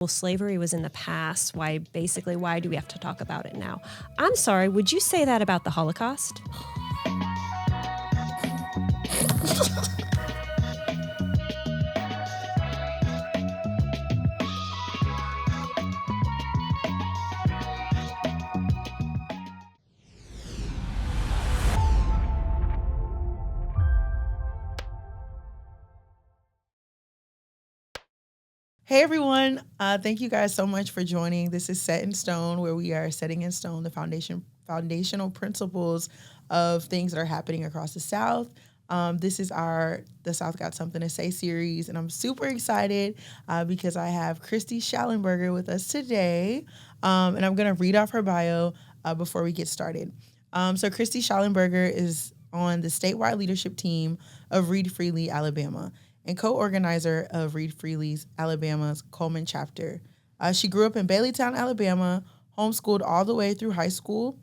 well, slavery was in the past. Why do we have to talk about it now? I'm sorry, would you say that about the Holocaust? Hey everyone, thank you guys so much for joining. This is Set in Stone, where we are setting in stone the foundational principles of things that are happening across the South. This is our The South Got Something to Say series, and I'm super excited because I have Kristy Shallenberger with us today, and I'm going to read off her bio before we get started. So Kristy Shallenberger is on the statewide leadership team of Read Freely, Alabama, and co-organizer of Read Freely's Alabama's Coleman chapter. She grew up in Baileytown, Alabama, homeschooled all the way through high school,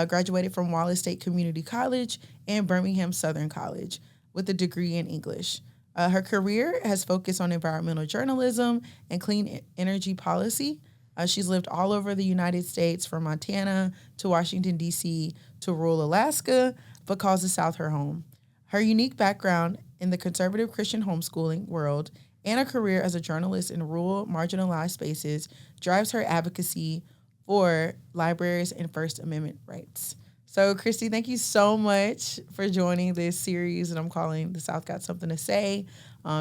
graduated from Wallace State Community College and Birmingham Southern College with a degree in English. Her career has focused on environmental journalism and clean energy policy. She's lived all over the United States, from Montana to Washington, D.C. to rural Alaska, but calls the South her home. Her unique background in the conservative Christian homeschooling world and a career as a journalist in rural, marginalized spaces drives her advocacy for libraries and First Amendment rights. So, Kristy, thank you so much for joining this series that I'm calling The South Got Something to Say.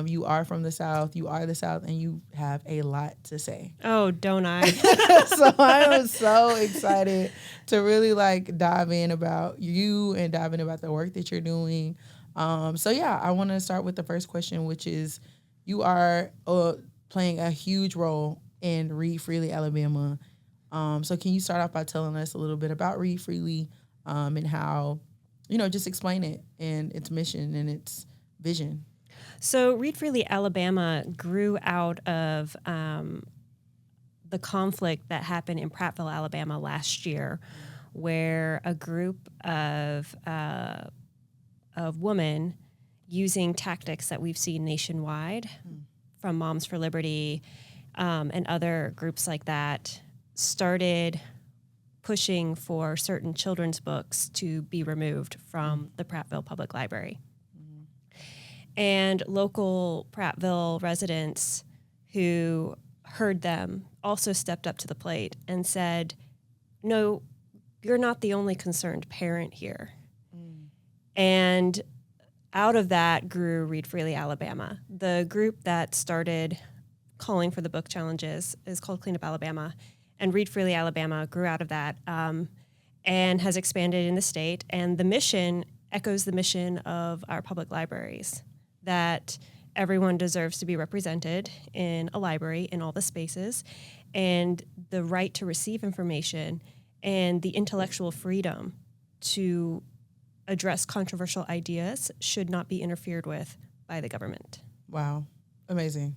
You are from the South, you are the South, and you have a lot to say. Oh, don't I? So I am so excited to really dive in about you and dive in about the work that you're doing. I want to start with the first question, which is, you are playing a huge role in Read Freely, Alabama. So can you start off by telling us a little bit about Read Freely and how, just explain it and its mission and its vision? So Read Freely, Alabama grew out of the conflict that happened in Prattville, Alabama last year, where a group of women, using tactics that we've seen nationwide from Moms for Liberty and other groups like that, started pushing for certain children's books to be removed from the Prattville Public Library. And local Prattville residents who heard them also stepped up to the plate and said, no, you're not the only concerned parent here. And out of that grew Read Freely, Alabama. The group that started calling for the book challenges is called Clean Up Alabama, and Read Freely, Alabama grew out of that and has expanded in the state. And the mission echoes the mission of our public libraries, that everyone deserves to be represented in a library in all the spaces, and the right to receive information and the intellectual freedom to address controversial ideas should not be interfered with by the government. Wow. Amazing.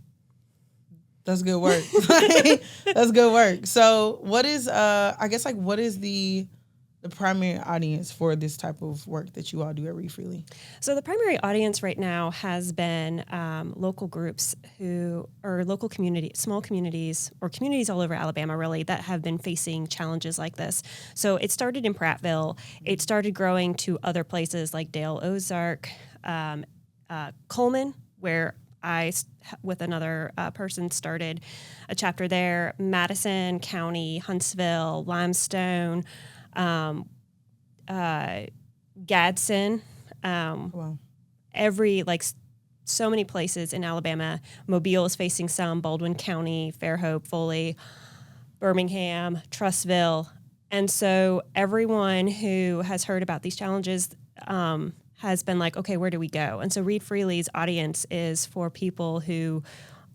That's good work. That's good work. So what is, what is the primary audience for this type of work that you all do at Read Freely? So the primary audience right now has been local groups local community, small communities, or communities all over Alabama, really, that have been facing challenges like this. So it started in Prattville. It started growing to other places like Dale, Ozark, Coleman, where I, with another person, started a chapter there, Madison County, Huntsville, Limestone, Gadsden, Wow. so many places in Alabama. Mobile is facing some, Baldwin County, Fairhope, Foley, Birmingham, Trussville. And so everyone who has heard about these challenges has been like, okay, where do we go? And so Read Freely's audience is for people who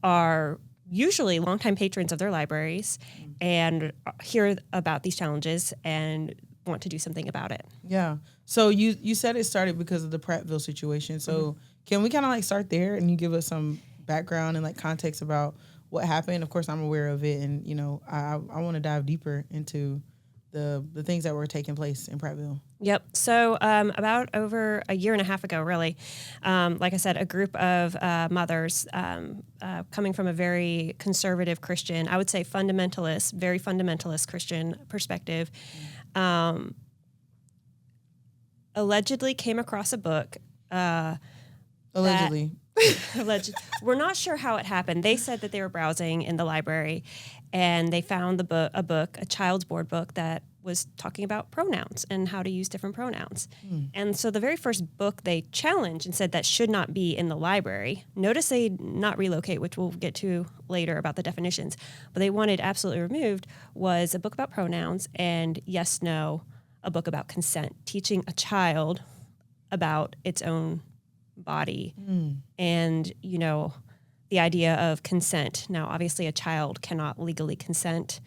are usually longtime patrons of their libraries and hear about these challenges and want to do something about it. Yeah. So you said it started because of the Prattville situation. So can we kind of start there, and you give us some background and context about what happened? Of course, I'm aware of it, and I want to dive deeper into the things that were taking place in Prattville? Yep. So about over a year and a half ago, really, like I said, a group of mothers coming from a very conservative Christian, I would say fundamentalist, very fundamentalist Christian perspective, allegedly came across a book. Allegedly. We're not sure how it happened. They said that they were browsing in the library and they found a child's board book that was talking about pronouns and how to use different pronouns. And so the very first book they challenged and said that should not be in the library. Notice they not relocate, which we'll get to later about the definitions, but they wanted absolutely removed was a book about pronouns and yes, no, a book about consent, teaching a child about its own body and, the idea of consent. Now, obviously, a child cannot legally consent,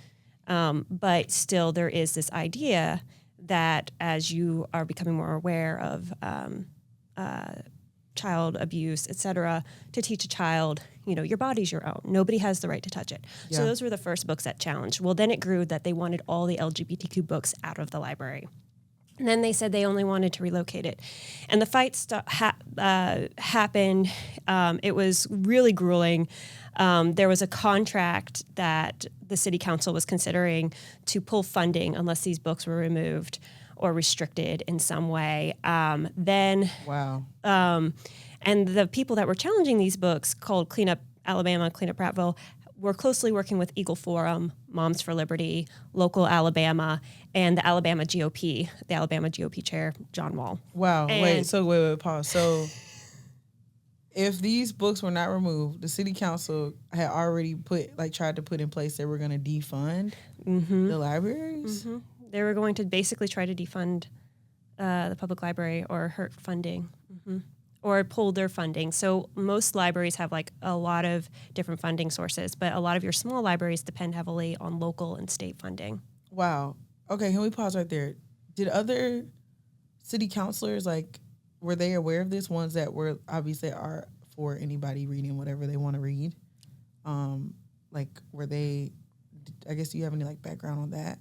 but still there is this idea that as you are becoming more aware of child abuse, et cetera, to teach a child, your body's your own. Nobody has the right to touch it. Yeah. So those were the first books that challenged. Well, then it grew that they wanted all the LGBTQ books out of the library. And then they said they only wanted to relocate it. And the fight happened. It was really grueling. There was a contract that the city council was considering to pull funding unless these books were removed or restricted in some way. Wow. And the people that were challenging these books called Clean Up Alabama, Clean Up Prattville, we're closely working with Eagle Forum, Moms for Liberty, Local Alabama, and the Alabama GOP chair, John Wall. Wow. Wait, pause. So if these books were not removed, the city council had already tried to put in place they were going to defund the libraries? Mm-hmm. They were going to basically try to defund the public library or hurt funding. Mm-hmm. Or pull their funding. So most libraries have a lot of different funding sources, but a lot of your small libraries depend heavily on local and state funding. Wow. Okay, can we pause right there? Did other city councilors, were they aware of this? Ones that were obviously are for anybody reading whatever they want to read? Were they, I guess, do you have any background on that?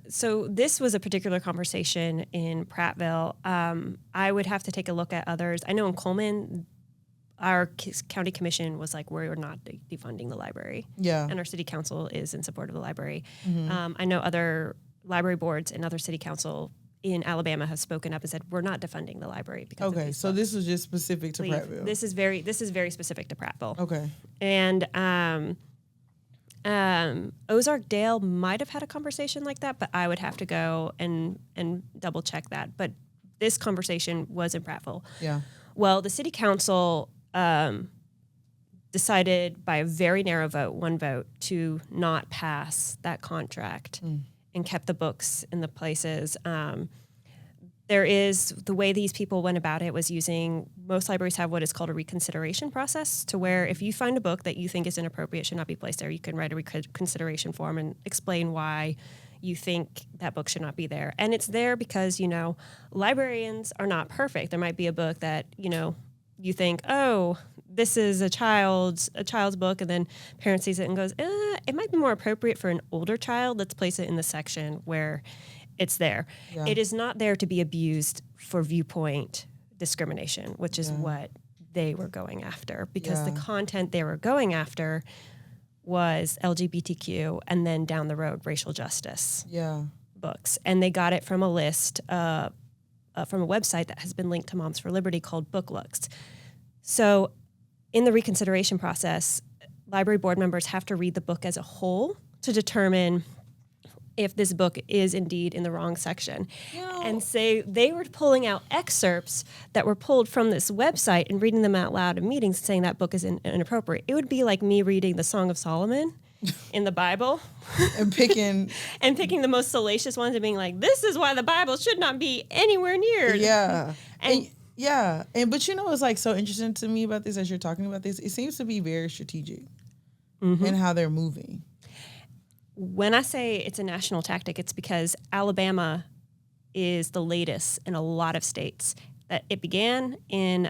So this was a particular conversation in Prattville. I would have to take a look at others. I know in Coleman, our county commission was we're not defunding the library. Yeah. And our city council is in support of the library. Mm-hmm. I know other library boards and other city council in Alabama have spoken up and said, we're not defunding the library. Because okay, so this was just specific to Prattville. This is very specific to Prattville. Okay. And, Ozark Dale might have had a conversation like that, but I would have to go and double check that. But this conversation was in Prattville. Yeah. Well, the city council decided by a very narrow vote, one vote, to not pass that contract and kept the books in the places. There is, the way these people went about it was using, most libraries have what is called a reconsideration process, to where if you find a book that you think is inappropriate, should not be placed there, you can write a reconsideration form and explain why you think that book should not be there. And it's there because, librarians are not perfect. There might be a book that, you think, oh, this is a child's book, and then parent sees it and goes, it might be more appropriate for an older child. Let's place it in the section where it's there. Yeah. It is not there to be abused for viewpoint discrimination, which is what they were going after, because the content they were going after was LGBTQ and then down the road racial justice books. And they got it from a list from a website that has been linked to Moms for Liberty called Book Looks. So in the reconsideration process, library board members have to read the book as a whole to determine if this book is indeed in the wrong section. And say they were pulling out excerpts that were pulled from this website and reading them out loud in meetings, saying that book is inappropriate. It would be like me reading the Song of Solomon in the Bible and picking the most salacious ones and being like, this is why the Bible should not be anywhere near. Yeah. But it's so interesting to me about this as you're talking about this. It seems to be very strategic in how they're moving. When I say it's a national tactic, it's because Alabama is the latest in a lot of states. That it began in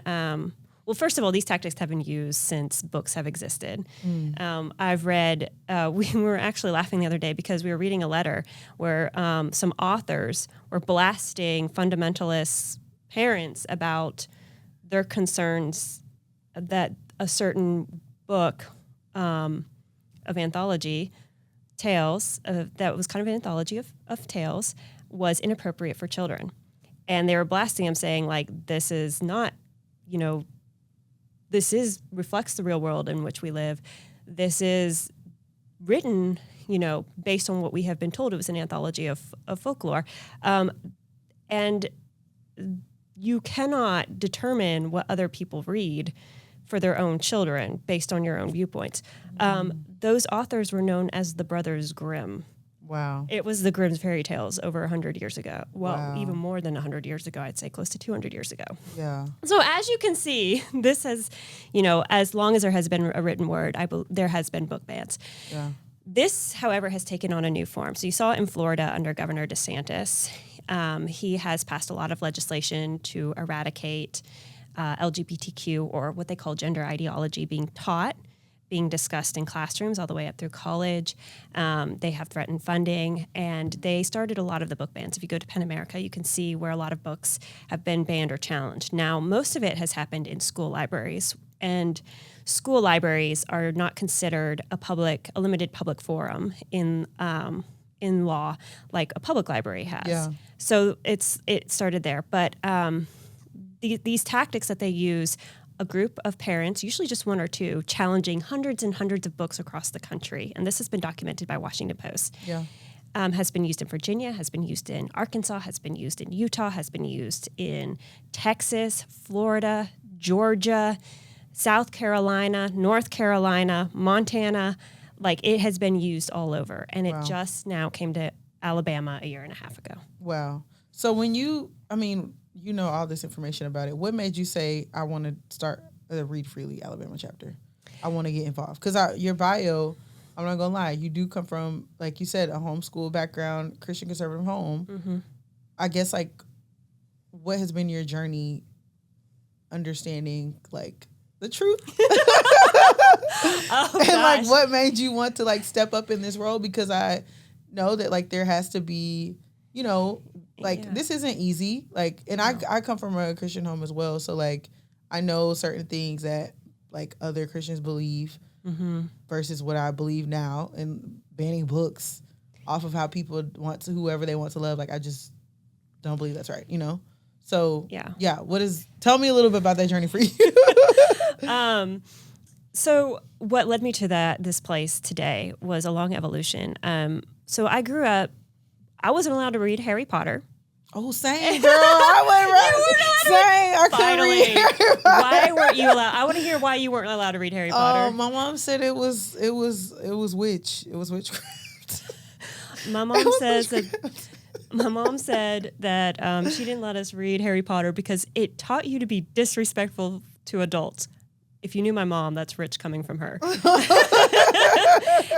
Well, first of all, these tactics have been used since books have existed. I've read, we were actually laughing the other day because we were reading a letter where some authors were blasting fundamentalist parents about their concerns that a certain book of anthology tales, that was kind of an anthology of tales, was inappropriate for children. And they were blasting him, saying, like, this is not, reflects the real world in which we live. This is written, based on what we have been told. It was an anthology of folklore. And you cannot determine what other people read for their own children based on your own viewpoints. Those authors were known as the Brothers Grimm. Wow. It was the Grimm's fairy tales over 100 years ago. Well, Wow. even more than 100 years ago, I'd say close to 200 years ago. Yeah. So as you can see, this has, as long as there has been a written word, there has been book bans. Yeah. This, however, has taken on a new form. So you saw it in Florida under Governor DeSantis. He has passed a lot of legislation to eradicate LGBTQ, or what they call gender ideology, being discussed in classrooms all the way up through college. They have threatened funding, and they started a lot of the book bans. If you go to Penn America, you can see where a lot of books have been banned or challenged. Now, most of it has happened in school libraries, and school libraries are not considered a limited public forum in law like a public library has. Yeah. So it started there. But these tactics that they use, a group of parents, usually just one or two, challenging hundreds and hundreds of books across the country, and this has been documented by Washington Post. Yeah. Has been used in Virginia, has been used in Arkansas, has been used in Utah, has been used in Texas, Florida, Georgia, South Carolina, North Carolina, Montana. Like, it has been used all over, and Wow. it just now came to Alabama a year and a half ago. Wow. So when you know all this information about it, what made you say, I want to start the Read Freely Alabama chapter? I want to get involved. Because your bio, I'm not going to lie, you do come from, like you said, a homeschool background, Christian conservative home. Mm-hmm. I guess, like, what has been your journey understanding, like, the truth? Oh, and, like, gosh. what made you want to, like, step up in this role? Because I know that, like, there has to be, like, Yeah. this isn't easy. Like, and I come from a Christian home as well. So, like, I know certain things that, like, other Christians believe versus what I believe now. And banning books off of how people want to, whoever they want to love. Like, I just don't believe that's right, So, Yeah. Tell me a little bit about that journey for you. So what led me to this place today was a long evolution. So I grew up, I wasn't allowed to read Harry Potter. Oh, same, girl. I went right. Same. I couldn't Finally, read Harry Potter. why weren't you allowed? I want to hear why you weren't allowed to read Harry Potter. My mom said it was witchcraft. My mom says that. My mom said that she didn't let us read Harry Potter because it taught you to be disrespectful to adults. If you knew my mom, that's rich coming from her.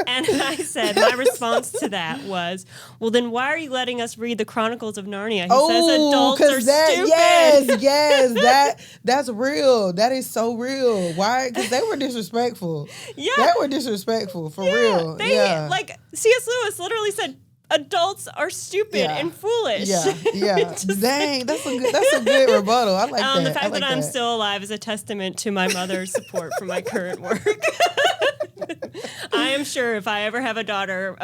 And I said, my response to that was, well, then why are you letting us read the Chronicles of Narnia? He says adults are stupid. Yes, that's real. That is so real. Why? Because they were disrespectful. Yeah. They were disrespectful, for real. Like, C.S. Lewis literally said, adults are stupid and foolish. Yeah. Dang, that's a good rebuttal. I like that. The fact that I'm still alive is a testament to my mother's support for my current work. I am sure if I ever have a daughter,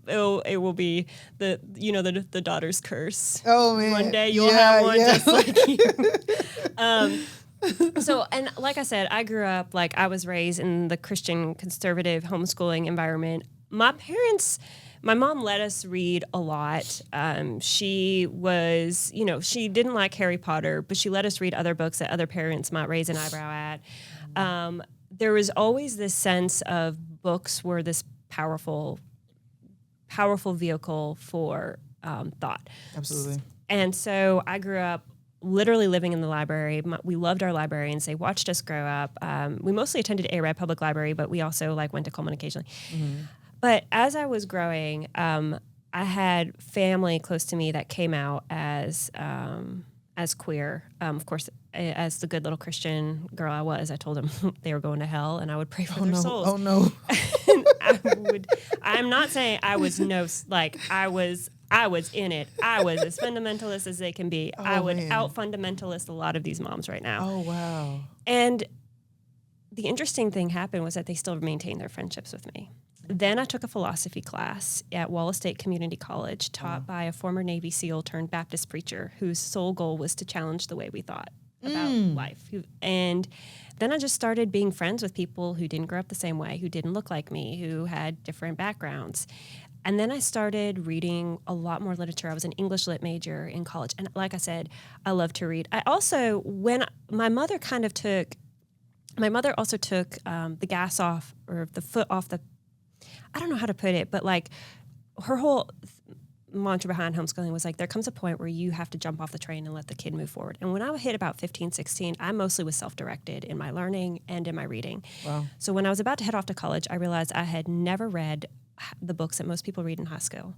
it will be the daughter's curse. Oh man! One day you'll have one just like you. So, and like I said, I grew up, like, I was raised in the Christian conservative homeschooling environment. My mom let us read a lot. She was, she didn't like Harry Potter, but she let us read other books that other parents might raise an eyebrow at. There was always this sense of books were this powerful vehicle for thought. Absolutely. And so I grew up literally living in the library. We loved our librarians. They watched us grow up. We mostly attended ARAD Public Library, but we also went to Coleman occasionally. Mm-hmm. But as I was growing, I had family close to me that came out as queer. Of course, as the good little Christian girl I was, I told them they were going to hell, and I would pray for their souls. Oh no! I'm not saying I was I was in it. I was as fundamentalist as they can be. I would out fundamentalist a lot of these moms right now. Oh wow! And the interesting thing happened was that they still maintained their friendships with me. Then I took a philosophy class at Wallace State Community College, taught by a former Navy SEAL turned Baptist preacher whose sole goal was to challenge the way we thought about life. And then I just started being friends with people who didn't grow up the same way, who didn't look like me, who had different backgrounds. And then I started reading a lot more literature. I was an English lit major in college. And like I said, I love to read. I also, when my mother also took the gas off, or the foot off the, I don't know how to put it, but like her whole mantra behind homeschooling was like, there comes a point where you have to jump off the train and let the kid move forward. And when I hit about 15, 16, I mostly was self-directed in my learning and in my reading. Wow. So when I was about to head off to college, I realized I had never read the books that most people read in high school.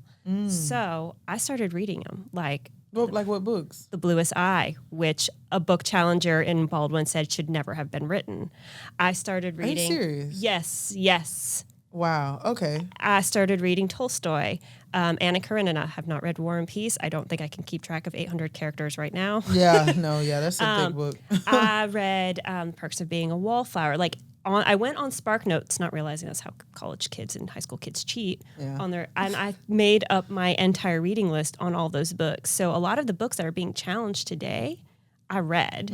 So I started reading them. Like what books? The Bluest Eye, which a book challenger in Baldwin said should never have been written. I started reading. Are you serious? Yes. Wow. Okay. I started reading Tolstoy. Anna Karenina. Have not read War and Peace. I don't think I can keep track of 800 characters right now. That's a thick book. I read Perks of Being a Wallflower. I went on SparkNotes, not realizing that's how college kids and high school kids cheat on their. And I made up my entire reading list on all those books. So a lot of the books that are being challenged today, I read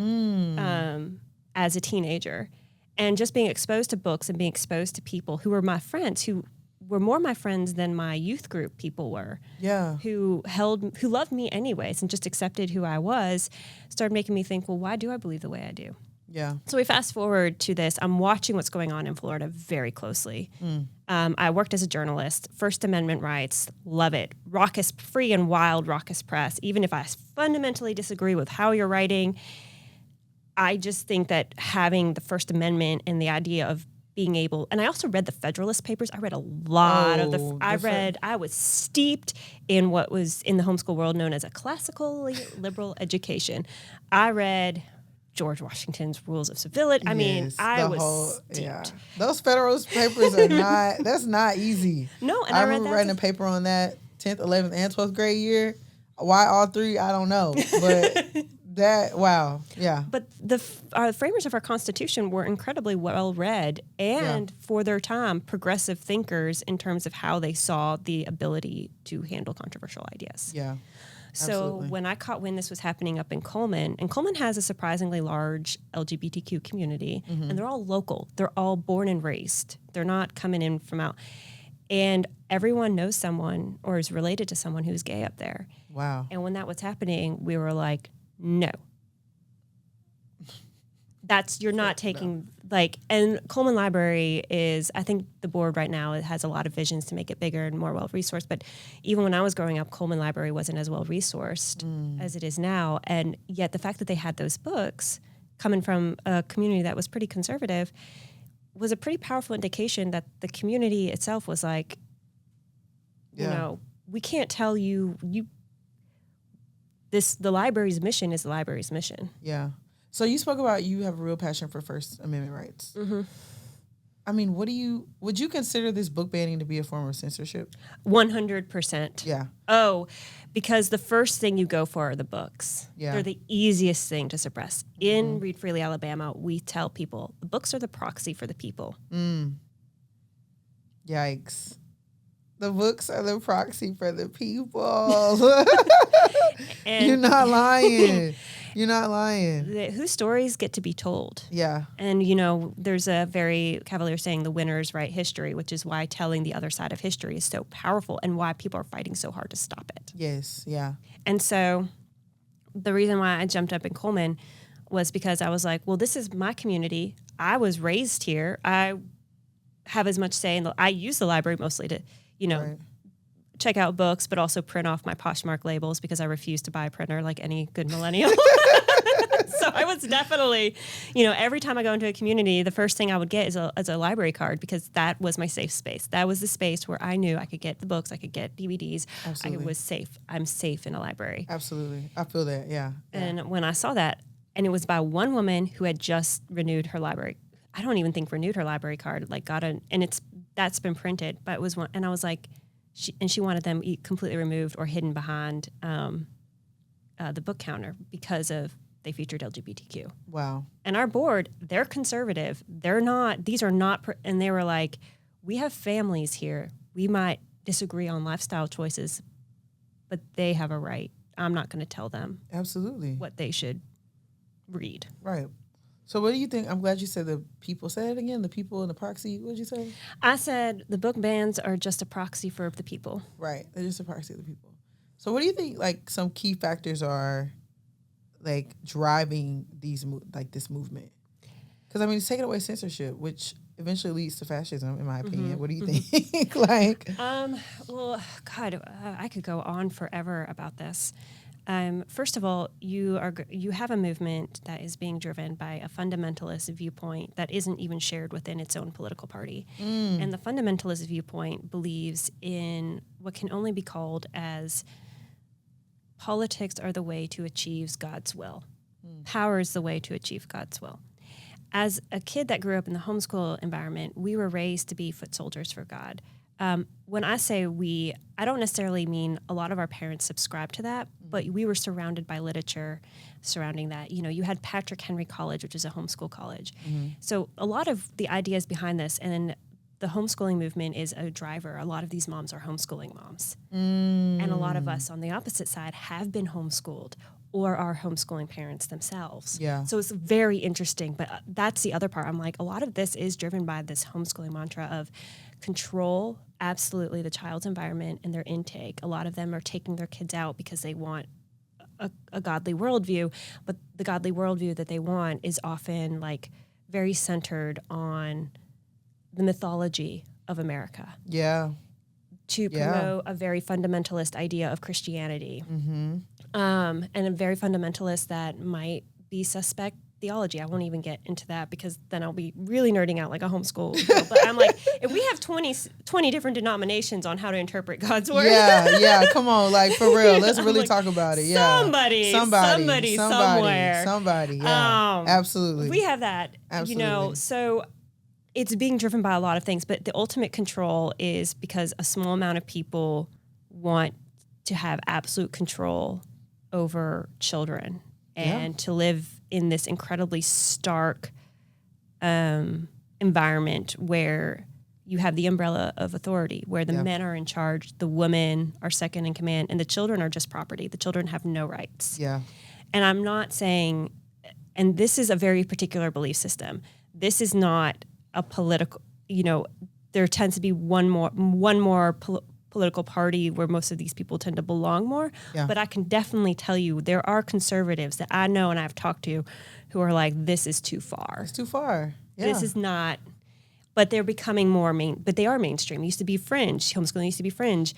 as a teenager, and just being exposed to books and being exposed to people who were my friends, who were more my friends than my youth group people were. Yeah. Who loved me anyways and just accepted who I was, started making me think, well, why do I believe the way I do? Yeah. So we fast forward to this. I'm watching what's going on in Florida very closely. I worked as a journalist, First Amendment rights, love it. Raucous, free and wild raucous press. Even if I fundamentally disagree with how you're writing, I just think that having the First Amendment and the idea of being able, and I also read the Federalist Papers. I read a lot of I was steeped in what was in the homeschool world known as a classically liberal education. I read George Washington's Rules of Civility. I mean, I was steeped. Yeah. Those Federalist Papers are that's not easy. No, and I remember writing a paper on that 10th, 11th, and 12th grade year. Why all three, I don't know. But wow, yeah. But the framers of our Constitution were incredibly well read and, for their time, progressive thinkers in terms of how they saw the ability to handle controversial ideas. Yeah. So Absolutely. when I caught wind this was happening up in Coleman, and Coleman has a surprisingly large LGBTQ community, and they're all local. They're all born and raised. They're not coming in from out. And everyone knows someone or is related to someone who's gay up there. Wow. And when that was happening, we were like, no. You're not taking, and Coleman Library is, I think the board right now, it has a lot of visions to make it bigger and more well-resourced, but even when I was growing up, Coleman Library wasn't as well-resourced as it is now, and yet the fact that they had those books coming from a community that was pretty conservative was a pretty powerful indication that the community itself was like, you know, we can't tell you, the library's mission is the library's mission. Yeah. So you spoke about you have a real passion for First Amendment rights. Mm-hmm. I mean, would you consider this book banning to be a form of censorship? 100%. Yeah. Oh, because the first thing you go for are the books. Yeah. They're the easiest thing to suppress. In Read Freely, Alabama, we tell people the books are the proxy for the people. Yikes. The books are the proxy for the people. And You're not lying. You're not lying. Whose stories get to be told. Yeah. And, there's a very cavalier saying, the winners write history, which is why telling the other side of history is so powerful and why people are fighting so hard to stop it. Yes, yeah. And so the reason why I jumped up in Coleman was because I was like, well, this is my community. I was raised here. I have as much say I use the library mostly to, Right. check out books, but also print off my Poshmark labels because I refuse to buy a printer like any good millennial. So I was definitely, every time I go into a community, the first thing I would get is a library card because that was my safe space. That was the space where I knew I could get the books, I could get DVDs. Absolutely. I was safe. I'm safe in a library. Absolutely. I feel that, yeah. And when I saw that, And it was by one woman who had just renewed her library. I don't even think renewed her library card, like that's been printed, but it was one. And I was like, she wanted them completely removed or hidden behind the book counter because they featured LGBTQ. Wow. And our board, they're conservative. These are not, and they were like, we have families here. We might disagree on lifestyle choices, but they have a right. I'm not going to tell them absolutely what they should read. Right. So what do you think? I'm glad you said the people. Say it again. The people and the proxy. What did you say? I said the book bans are just a proxy for the people. Right. They're just a proxy of the people. So what do you think, like, some key factors are, like, driving this movement? Because, I mean, it's taking away censorship, which eventually leads to fascism, in my opinion. What do you think? Well, God, I could go on forever about this. First of all, you have a movement that is being driven by a fundamentalist viewpoint that isn't even shared within its own political party. And the fundamentalist viewpoint believes in what can only be called as politics are the way to achieve God's will. Power is the way to achieve God's will. As a kid that grew up in the homeschool environment, we were raised to be foot soldiers for God. When I say we, I don't necessarily mean a lot of our parents subscribed to that, but we were surrounded by literature surrounding that. You know, you had Patrick Henry College, which is a homeschool college. So a lot of the ideas behind this, and the homeschooling movement is a driver. A lot of these moms are homeschooling moms. And a lot of us on the opposite side have been homeschooled or are homeschooling parents themselves. Yeah. So it's very interesting, but that's the other part. I'm like, a lot of this is driven by this homeschooling mantra of control, absolutely, the child's environment and their intake. A lot of them are taking their kids out because they want a godly worldview, but the godly worldview that they want is often like very centered on the mythology of America. Yeah. To promote a very fundamentalist idea of Christianity. And a very fundamentalist that might be suspect theology. I won't even get into that because then I'll be really nerding out like a homeschool girl. But I'm like, if we have 20 different denominations on how to interpret God's word. Yeah, come on, like, for real. Let's really talk about it. Yeah. Somebody, somewhere. Yeah, absolutely. We have that, Absolutely. so it's being driven by a lot of things, but the ultimate control is because a small amount of people want to have absolute control over children and to live in this incredibly stark environment where you have the umbrella of authority, where the men are in charge, the women are second in command, and the children are just property. The children have no rights. Yeah. And I'm not saying, and this is a very particular belief system. This is not a political, there tends to be one more political party where most of these people tend to belong more. Yeah. But I can definitely tell you there are conservatives that I know and I've talked to who are like, this is too far. It's too far. Yeah. This is not, but they're becoming more but they are mainstream. It used to be fringe. Homeschooling used to be fringe.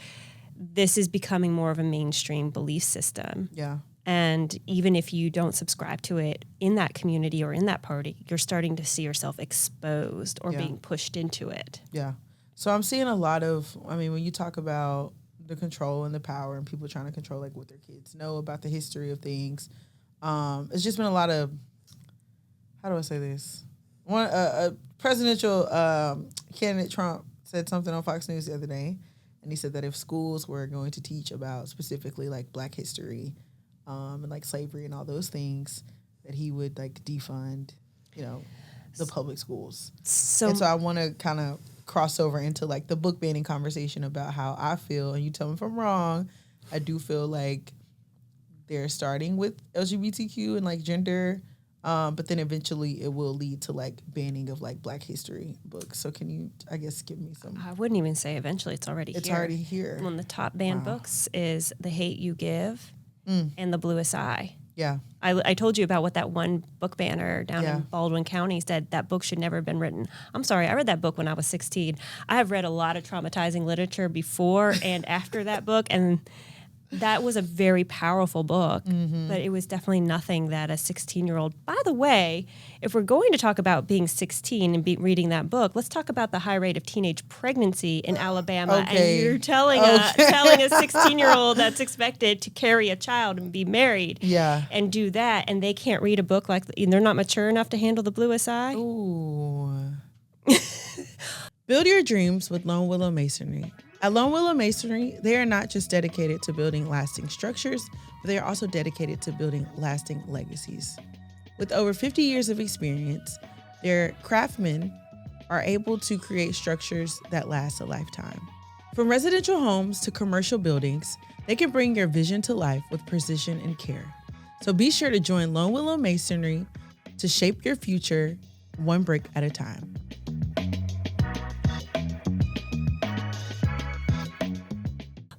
This is becoming more of a mainstream belief system. Yeah. And even if you don't subscribe to it in that community or in that party, you're starting to see yourself exposed or being pushed into it. Yeah. So I'm seeing a lot of, when you talk about the control and the power and people trying to control like what their kids know about the history of things, it's just been a lot of, how do I say this? A presidential candidate, Trump, said something on Fox News the other day, and he said that if schools were going to teach about specifically like Black history and like slavery and all those things, that he would like defund, the public schools. So I want to kind of cross over into like the book banning conversation about how I feel, and you tell me if I'm wrong. I do feel like they're starting with LGBTQ and like gender, but then eventually it will lead to like banning of like Black history books. So can you, I guess, give me some? I wouldn't even say eventually. It's already here. It's already here. One of the top banned books is The Hate You Give and The Bluest Eye. Yeah. I told you about what that one book banner down in Baldwin County said. That book should never have been written. I'm sorry, I read that book when I was 16. I have read a lot of traumatizing literature before and after that book, and that was a very powerful book, but it was definitely nothing that a 16-year-old. By the way, if we're going to talk about being 16 and reading that book, let's talk about the high rate of teenage pregnancy in Alabama. Okay. And you're telling a 16-year-old that's expected to carry a child and be married and do that, and they can't read a book they're not mature enough to handle The Bluest Eye. Ooh. Build your dreams with Lone Willow Masonry. At Lone Willow Masonry, they are not just dedicated to building lasting structures, but they are also dedicated to building lasting legacies. With over 50 years of experience, their craftsmen are able to create structures that last a lifetime. From residential homes to commercial buildings, they can bring your vision to life with precision and care. So be sure to join Lone Willow Masonry to shape your future one brick at a time.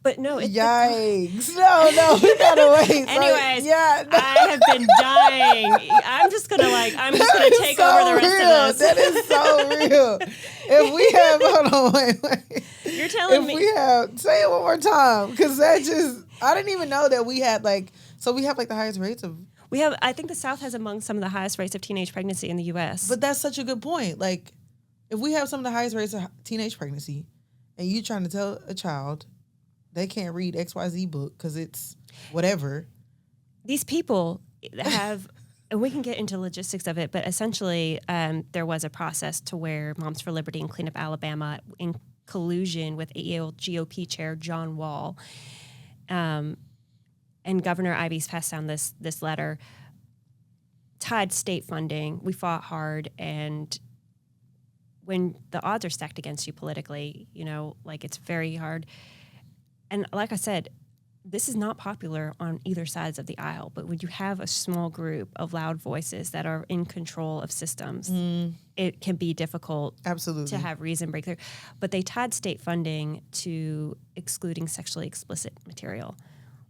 But no, it's yikes! No, we gotta wait. Anyways, I have been dying. I'm just gonna take over the rest of this. That is so real. If we have, hold on, wait. You're telling me. If we have, say it one more time, because I didn't even know that we had we have the highest rates of. I think the South has among some of the highest rates of teenage pregnancy in the U.S. But that's such a good point. If we have some of the highest rates of teenage pregnancy, and you trying to tell a child they can't read XYZ book because it's whatever. These people have, and we can get into logistics of it, but essentially there was a process to where Moms for Liberty and Clean Up Alabama, in collusion with Yale GOP chair John Wall, and Governor Ivey's passed down this letter, tied state funding. We fought hard, and when the odds are stacked against you politically, it's very hard. And like I said, this is not popular on either sides of the aisle, but when you have a small group of loud voices that are in control of systems, it can be difficult to have reason breakthrough. But they tied state funding to excluding sexually explicit material.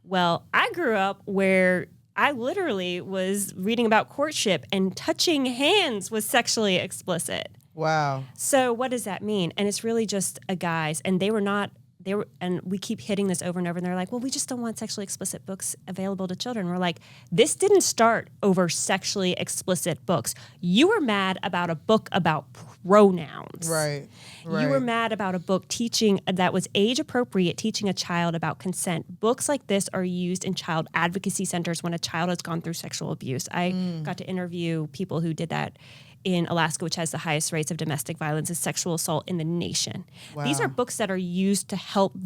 Well, I grew up where I literally was reading about courtship, and touching hands was sexually explicit. Wow. So what does that mean? And it's really just a guise, and they were, and we keep hitting this over and over, and they're like, well, we just don't want sexually explicit books available to children. We're like, this didn't start over sexually explicit books. You were mad about a book about pronouns. Right. You were mad about a book that was age appropriate, teaching a child about consent. Books like this are used in child advocacy centers when a child has gone through sexual abuse. I got to interview people who did that in Alaska, which has the highest rates of domestic violence and sexual assault in the nation. Wow. These are books that are used to help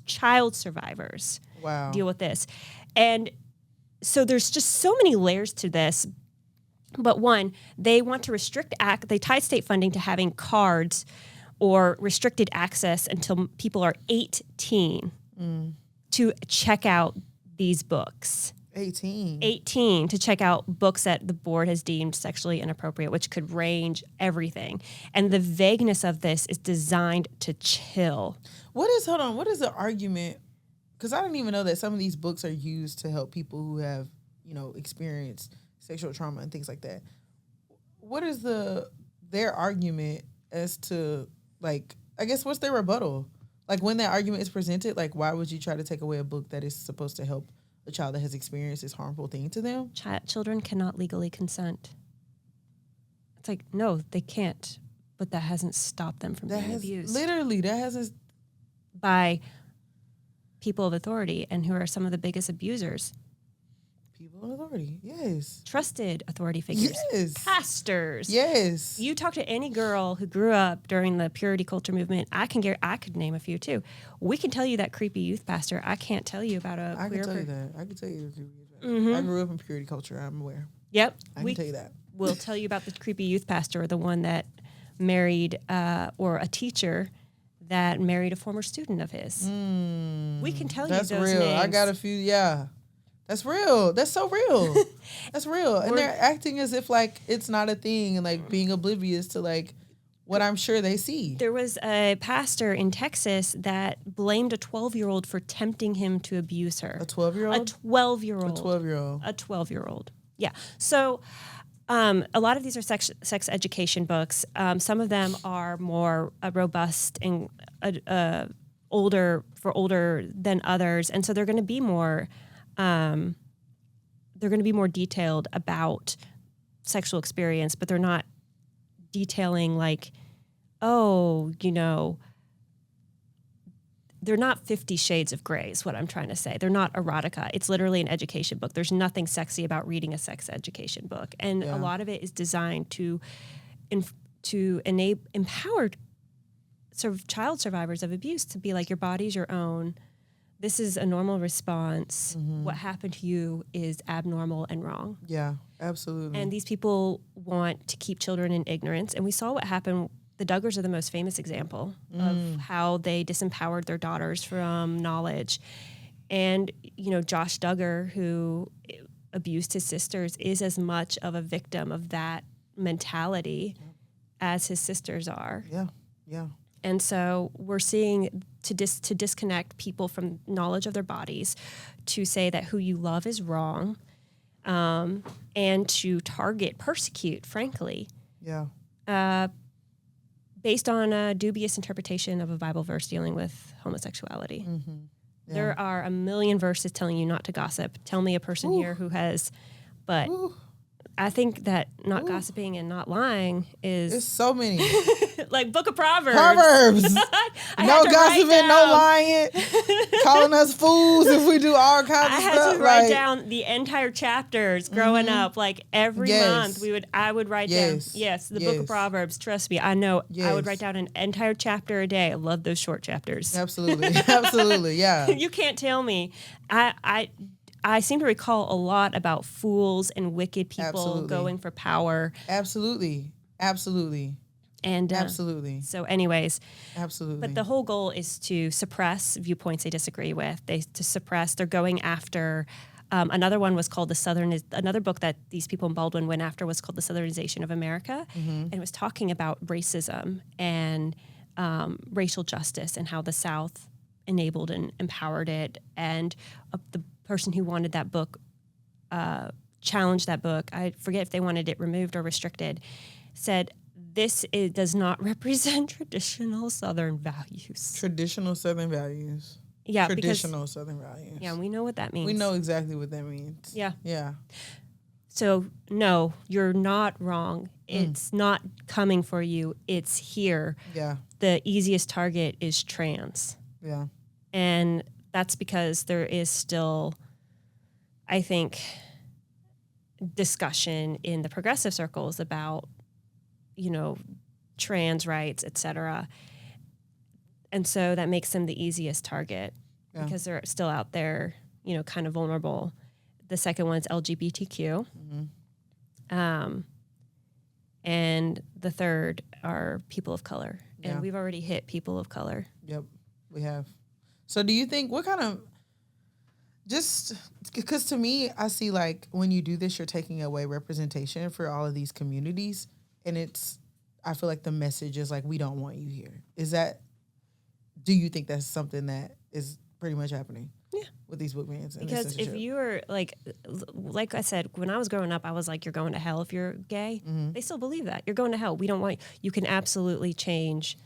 child survivors, deal with this. And so there's just so many layers to this. But one, they want to they tie state funding to having cards or restricted access until people are 18 to check out these books. 18 to check out books that the board has deemed sexually inappropriate, which could range everything. And the vagueness of this is designed to chill. What is the argument? Because I didn't even know that some of these books are used to help people who have, experienced sexual trauma and things like that. What is their argument as to, I guess, what's their rebuttal? When that argument is presented, why would you try to take away a book that is supposed to help a child that has experienced this harmful thing to them? Children cannot legally consent. It's no, they can't. But that hasn't stopped them from being abused. Literally, that hasn't. By people of authority, and who are some of the biggest abusers. People of authority, yes. Trusted authority figures. Yes. Pastors. Yes. You talk to any girl who grew up during the purity culture movement, I could name a few too. We can tell you that creepy youth pastor. I can't tell you about a queer. I can tell you that. I can tell you. Mm-hmm. I grew up in purity culture. I'm aware. Yep. I can tell you that. We'll tell you about the creepy youth pastor, or the one that married, or a teacher that married a former student of his. We can tell you those real. names. I got a few. Yeah. That's real. That's so real. That's real. And they're acting as if it's not a thing, and being oblivious to what I'm sure they see. There was a pastor in Texas that blamed a 12-year-old for tempting him to abuse her. A 12-year-old? A 12-year-old. A 12-year-old. A 12-year-old. Yeah. So a lot of these are sex education books. Some of them are more robust and older than others, and so they're going to be more detailed about sexual experience, but they're not detailing like, oh, they're not 50 Shades of Grey is what I'm trying to say. They're not erotica. It's literally an education book. There's nothing sexy about reading a sex education book. And a lot of it is designed to empower child survivors of abuse to be like, your body's your own. This is a normal response. What happened to you is abnormal and wrong. Yeah, absolutely. And these people want to keep children in ignorance. And we saw what happened. The Duggars are the most famous example of how they disempowered their daughters from knowledge. And, Josh Duggar, who abused his sisters, is as much of a victim of that mentality as his sisters are. Yeah, yeah. And so we're seeing to disconnect people from knowledge of their bodies, to say that who you love is wrong, and to persecute, frankly. Yeah. Based on a dubious interpretation of a Bible verse dealing with homosexuality. Yeah. There are a million verses telling you not to gossip. Tell me a person here who has, but I think that not gossiping and not lying is... There's so many. Like Book of Proverbs. No gossiping, no lying, calling us fools if we do all kinds of stuff. I had to write down the entire chapters growing up. Like every month I would write down, the Book of Proverbs. Trust me, I know. I would write down an entire chapter a day. I love those short chapters. Absolutely. Absolutely, yeah. You can't tell me. I seem to recall a lot about fools and wicked people going for power. Absolutely. And absolutely. So anyways. Absolutely. But the whole goal is to suppress viewpoints they disagree with. They're going after, another one was called another book that these people in Baldwin went after was called The Southernization of America. And it was talking about racism and racial justice and how the South enabled and empowered it. And the person who wanted that book challenged that book. I forget if they wanted it removed or restricted. Said does not represent traditional Southern values. Traditional Southern values. Yeah, traditional Southern values. Yeah, we know what that means. We know exactly what that means. Yeah. Yeah. So no, you're not wrong. It's not coming for you. It's here. Yeah. The easiest target is trans. Yeah. And that's because there is still, I think, discussion in the progressive circles about, trans rights, et cetera. And so that makes them the easiest target because they're still out there, kind of vulnerable. The second one's LGBTQ. And the third are people of color. And we've already hit people of color. Yep, we have. So do you think, what kind of, just because to me, I see like when you do this, you're taking away representation for all of these communities. And I feel like the message is like, we don't want you here. Do you think that's something that is pretty much happening? Yeah. With these book bans? Because if you were like I said, when I was growing up, I was like, you're going to hell if you're gay. They still believe that. You're going to hell. We don't want you can absolutely change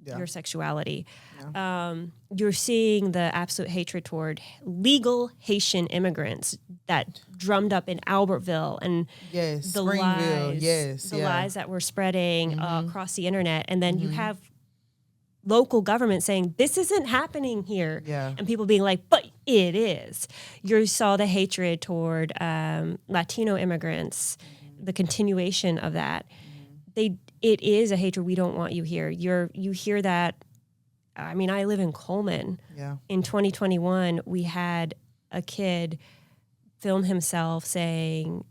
your sexuality. Yeah. You're seeing the absolute hatred toward legal Haitian immigrants that drummed up in Albertville and the lies that were spreading across the internet. And then you have local government saying, this isn't happening here. Yeah. And people being like, but it is. You saw the hatred toward Latino immigrants, the continuation of that. It is a hatred. We don't want you here. You hear that. I mean, I live in Coleman. Yeah. In 2021, we had a kid film himself saying,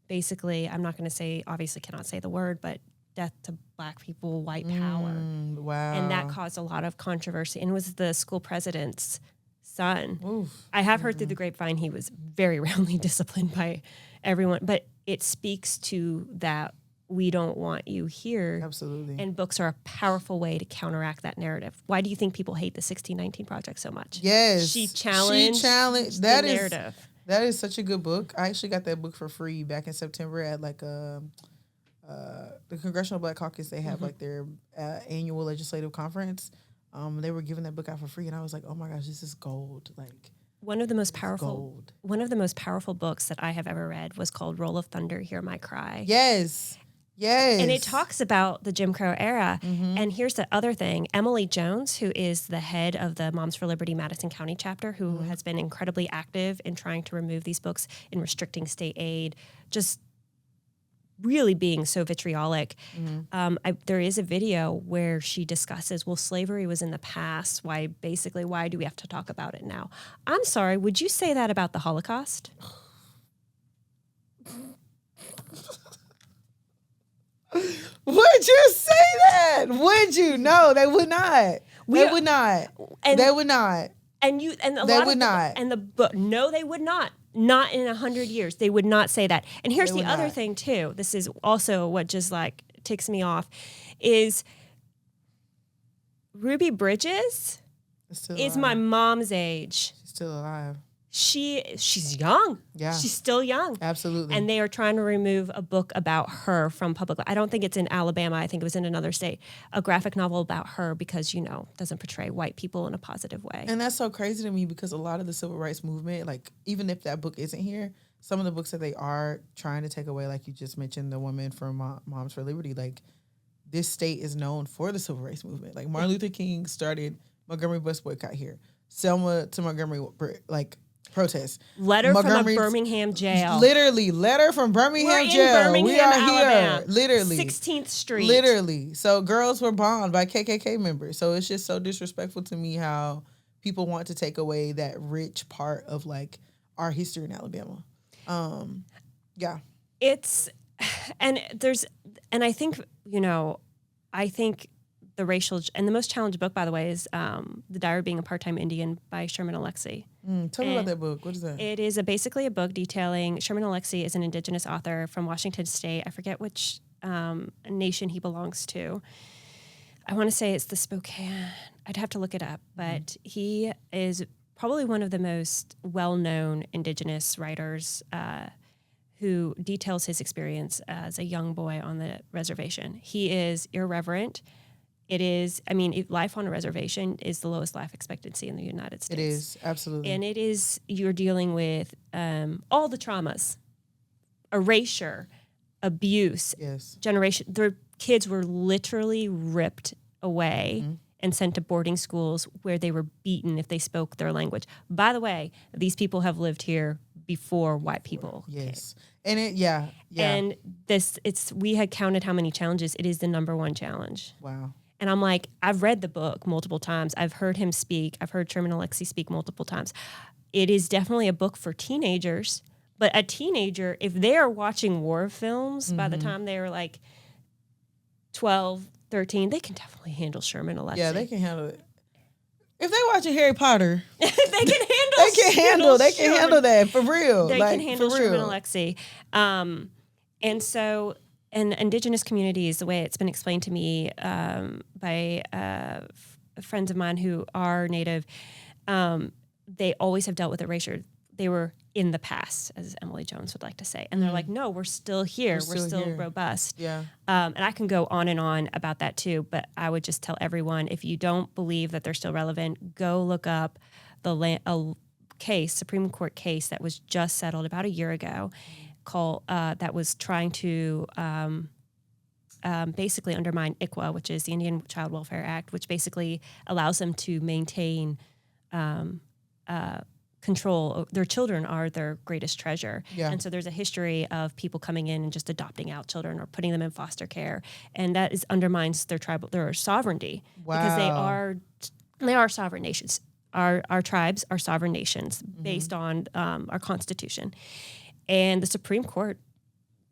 basically, I'm not going to say, obviously cannot say the word, but death to Black people, white power. Wow. And that caused a lot of controversy. And it was the school president's son. Oof. I have heard through the grapevine he was very roundly disciplined by everyone. But it speaks to that we don't want you here. Absolutely. And books are a powerful way to counteract that narrative. Why do you think people hate the 1619 Project so much? Yes. She challenged that the narrative. That is such a good book. I actually got that book for free back in September at like the Congressional Black Caucus. They have like their annual legislative conference. They were giving that book out for free, and I was like, oh my gosh, this is gold. Like, one of the most powerful books that I have ever read was called Roll of Thunder, Hear My Cry. Yes. And it talks about the Jim Crow era. Mm-hmm. And here's the other thing. Emily Jones, who is the head of the Moms for Liberty Madison County chapter, who has been incredibly active in trying to remove these books, in restricting state aid, just really being so vitriolic. There is a video where she discusses, well, slavery was in the past. Why do we have to talk about it now? I'm sorry, would you say that about the Holocaust? Would you say that? Would you? No, they would not. They would not. They would not. No, they would not. Not in 100 years. They would not say that. And here's the other thing too. This is also what just like ticks me off is Ruby Bridges is my mom's age. She's still alive. She's young. Yeah. She's still young. Absolutely. And they are trying to remove a book about her from public. I don't think it's in Alabama. I think it was in another state. A graphic novel about her because, doesn't portray white people in a positive way. And that's so crazy to me because a lot of the civil rights movement, like even if that book isn't here, some of the books that they are trying to take away, like you just mentioned, the woman from Moms for Liberty, like this state is known for the civil rights movement. Like Martin Luther King started Montgomery bus boycott here. Selma to Montgomery, like, protest. Letter from a Birmingham jail. Literally, letter from Birmingham jail. We're in Birmingham, we are Alabama. here. Literally. 16th Street. Literally. So girls were bombed by KKK members. So it's just so disrespectful to me how people want to take away that rich part of like our history in Alabama. Yeah. I think the racial, and the most challenged book, by the way, is The Diary of Being a Part-Time Indian by Sherman Alexie. Tell me about that book. What is that? It is basically a book detailing, Sherman Alexie is an indigenous author from Washington State. I forget which nation he belongs to. I want to say it's the Spokane. I'd have to look it up. But he is probably one of the most well-known indigenous writers who details his experience as a young boy on the reservation. He is irreverent. It is, life on a reservation is the lowest life expectancy in the United States. It is, absolutely. And it is, you're dealing with all the traumas, erasure, abuse, generation. Their kids were literally ripped away and sent to boarding schools where they were beaten if they spoke their language. By the way, these people have lived here before white people came. And And we had counted how many challenges. It is the number one challenge. Wow. And I'm like, I've read the book multiple times. I've heard him speak. I've heard Sherman Alexie speak multiple times. It is definitely a book for teenagers. But a teenager, if they are watching war films by the time they are like 12, 13, they can definitely handle Sherman Alexie. Yeah, they can handle it. If they watching Harry Potter, they can handle that for real. They can handle Sherman Alexie. And indigenous communities, the way it's been explained to me by friends of mine who are Native, they always have dealt with erasure. They were in the past, as Emily Jones would like to say. And they're like, no, we're still here. We're still robust. Yeah. And I can go on and on about that too, but I would just tell everyone, if you don't believe that they're still relevant, go look up a Supreme Court case that was just settled about a year ago that was trying to basically undermine ICWA, which is the Indian Child Welfare Act, which basically allows them to maintain control. Their children are their greatest treasure. Yeah. And so there's a history of people coming in and just adopting out children or putting them in foster care. And that undermines their sovereignty. Wow. Because they are sovereign nations. Our tribes are sovereign nations based on our Constitution. And the Supreme Court,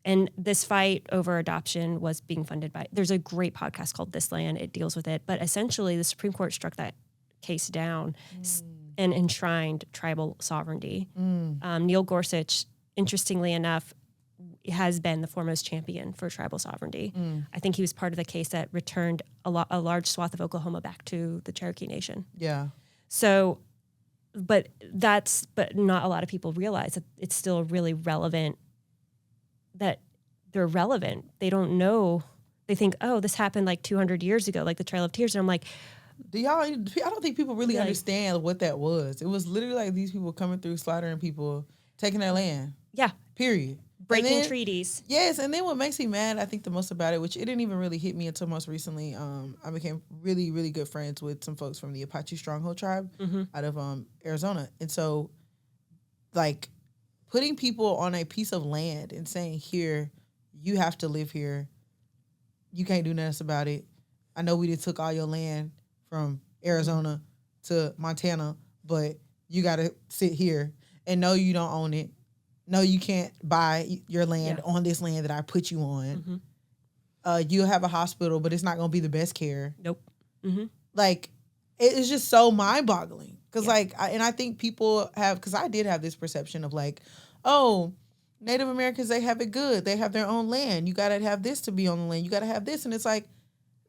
and this fight over adoption was being funded by, there's a great podcast called This Land, it deals with it, but essentially the Supreme Court struck that case down and enshrined tribal sovereignty. Neil Gorsuch, interestingly enough, has been the foremost champion for tribal sovereignty. I think he was part of the case that returned a large swath of Oklahoma back to the Cherokee Nation. Yeah. So, but not a lot of people realize that it's still really relevant, that they're relevant. They don't know. They think, oh, this happened like 200 years ago, like the Trail of Tears. And I'm like, I don't think people really understand what that was. It was literally like these people coming through, slaughtering people, taking their land. Yeah. Period. Breaking treaties. Yes, and then what makes me mad, I think the most about it, which it didn't even really hit me until most recently, I became really, really good friends with some folks from the Apache Stronghold tribe out of Arizona. And so, like, putting people on a piece of land and saying, here, you have to live here. You can't do nothing about it. I know we just took all your land from Arizona to Montana, but you got to sit here. And no, you don't own it. No, you can't buy your land on this land that I put you on. You'll have a hospital, but it's not going to be the best care. Nope. Like, it's just so mind-boggling. Because, I think people have, because I did have this perception of like, oh, Native Americans, they have it good. They have their own land. You got to have this to be on the land. You got to have this. And it's like,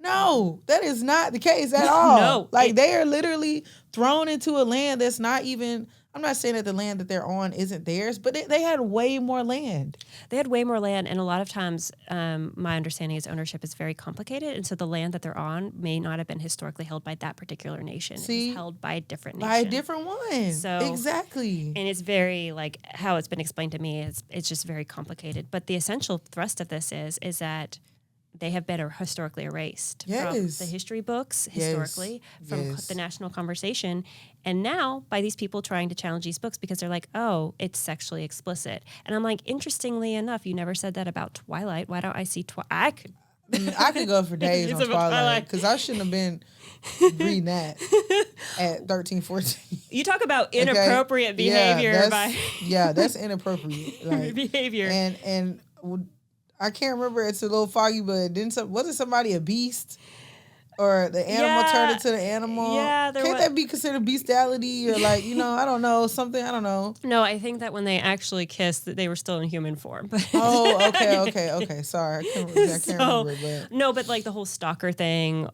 no, that is not the case at all. No. Like, they are literally thrown into a land that's not even... I'm not saying that the land that they're on isn't theirs, but they had way more land. They had way more land, and a lot of times my understanding is ownership is very complicated, and so the land that they're on may not have been historically held by that particular nation. See? It was held by a different nation. By a different one. So, exactly. And it's very, like, how it's been explained to me, it's just very complicated. But the essential thrust of this is that they have been historically erased from the history books, historically, from the national conversation. And now by these people trying to challenge these books because they're like, oh, it's sexually explicit. And I'm like, interestingly enough, you never said that about Twilight. Why don't I see I could go for days on Twilight because I shouldn't have been reading that at 13, 14. You talk about inappropriate behavior. That's inappropriate. Like, behavior. And I can't remember. It's a little foggy, but wasn't somebody a beast? Or the animal turned into the animal? Yeah. Can't that be considered bestiality? Or like, I don't know, something, I don't know. No, I think that when they actually kissed, that they were still in human form. But oh, okay. Sorry. I can't remember. But. No, but like the whole stalker thing,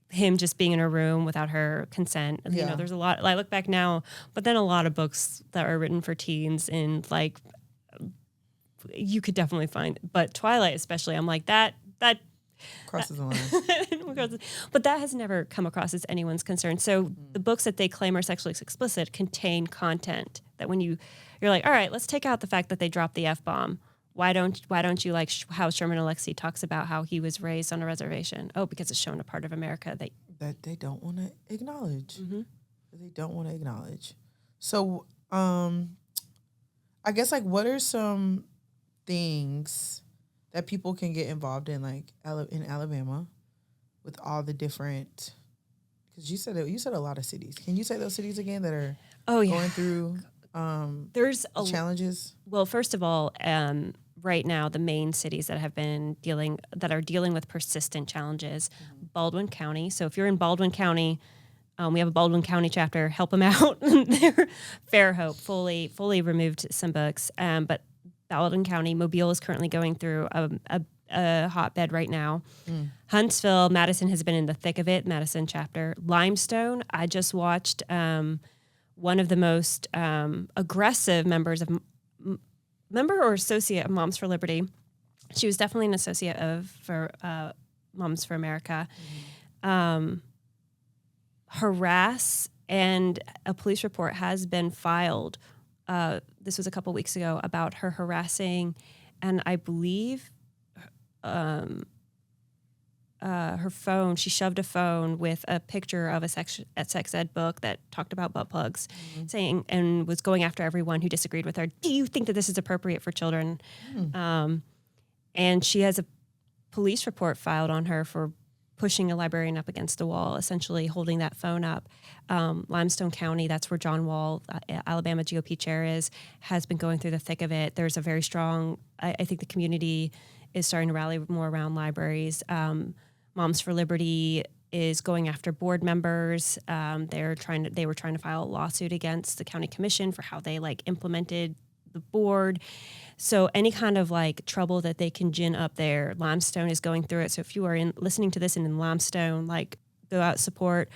him just being in a room without her consent. There's a lot, I look back now, but then a lot of books that are written for teens and like, you could definitely find, but Twilight especially, I'm like that crosses the line. But that has never come across as anyone's concern. So the books that they claim are sexually explicit contain content that when you're like, all right, let's take out the fact that they dropped the F-bomb. Why don't you like how Sherman Alexie talks about how he was raised on a reservation? Oh, because it's shown a part of America that they don't want to acknowledge. They don't want to acknowledge. So, I guess like what are some things that people can get involved in, like in Alabama, with all the different? Because you said a lot of cities. Can you say those cities again that are going through there's challenges? Well, first of all, right now the main cities that have been dealing with persistent challenges, Baldwin County. So if you're in Baldwin County, we have a Baldwin County chapter. Help them out. They're Fairhope fully removed some books, but Baldwin County, Mobile is currently going through a hotbed right now. Huntsville, Madison has been in the thick of it, Madison chapter. Limestone, I just watched one of the most aggressive member or associate of Moms for Liberty. She was definitely an associate for Moms for America. Harass, and a police report has been filed. This was a couple weeks ago about her harassing, and I believe her phone. She shoved a phone with a picture of a sex ed book that talked about butt plugs, saying, and was going after everyone who disagreed with her. Do you think that this is appropriate for children? And she has a police report filed on her for pushing a librarian up against the wall, essentially holding that phone up. Limestone County, that's where John Wall, Alabama GOP chair has been going through the thick of it. There's a very strong, I think the community is starting to rally more around libraries. Moms for Liberty is going after board members. They were trying to file a lawsuit against the county commission for how they implemented the board. So any kind of trouble that they can gin up there, Limestone is going through it. So if you are listening to this and in Limestone, go out, support.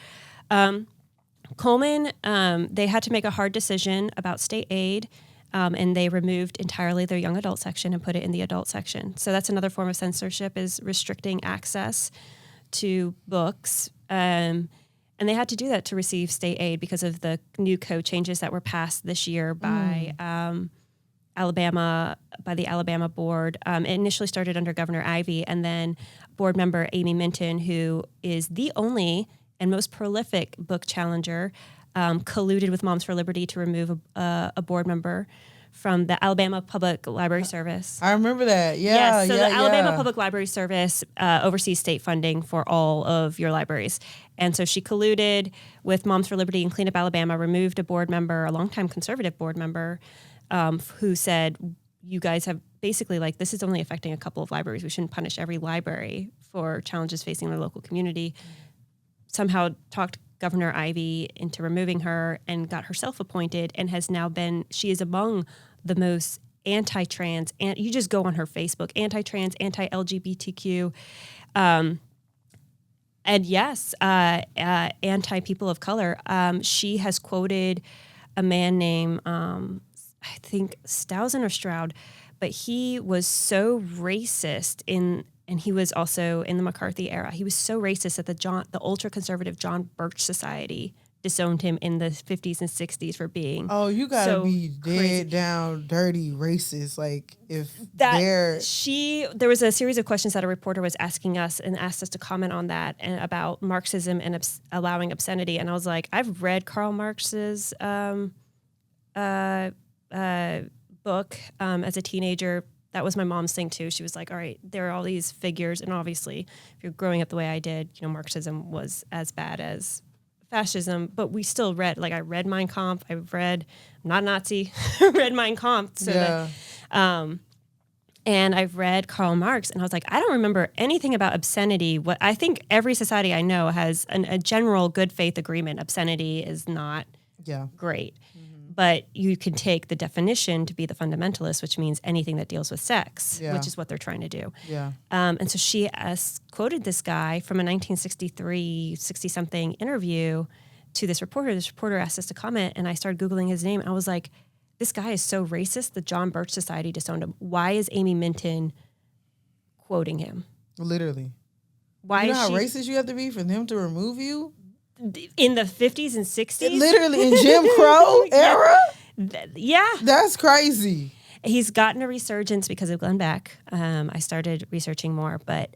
Coleman, they had to make a hard decision about state aid, and they removed entirely their young adult section and put it in the adult section. So that's another form of censorship, is restricting access to books And they had to do that to receive state aid because of the new code changes that were passed this year by the Alabama board. It initially started under Governor Ivey, and then board member Amy Minton, who is the only and most prolific book challenger, colluded with Moms for Liberty to remove a board member from the Alabama Public Library Service. I remember that. Yeah. Yes, so the Alabama Public Library Service oversees state funding for all of your libraries. And so she colluded with Moms for Liberty and Clean Up Alabama, removed a board member, a longtime conservative board member, who said, you guys have basically this is only affecting a couple of libraries. We shouldn't punish every library for challenges facing their local community. Somehow talked Governor Ivey into removing her and got herself appointed, and has now she is among the most anti-trans, and you just go on her Facebook, anti-trans, anti-LGBTQ, and yes, anti-people of color. She has quoted a man named, I think Stousen or Stroud, but he was so racist and he was also in the McCarthy era. He was so racist that the ultra-conservative John Birch Society disowned him in the 50s and 60s for being you gotta so be dead crazy. down dirty racist. If there was a series of questions that a reporter was asking us and asked us to comment on that and about Marxism and allowing obscenity. And I was like, I've read Karl Marx's book as a teenager. That was my mom's thing too. She was like, all right, there are all these figures. And obviously, if you're growing up the way I did, Marxism was as bad as fascism, but we still read, I read Mein Kampf. I'm not Nazi, read Mein Kampf. So and I've read Karl Marx, and I was like, I don't remember anything about obscenity. What I think every society I know has a general good faith agreement. Obscenity is not great. But you can take the definition to be the fundamentalist, which means anything that deals with sex, which is what they're trying to do. Yeah. And so she quoted this guy from a 1963, 60-something interview to this reporter. This reporter asked us to comment, and I started Googling his name. And I was like, this guy is so racist, the John Birch Society disowned him. Why is Amy Minton quoting him? Literally. Why you know is how she racist you have to be for them to remove you? in the 50s and 60s? Literally in Jim Crow era? Yeah. That's crazy. He's gotten a resurgence because of Glenn Beck. I started researching more, but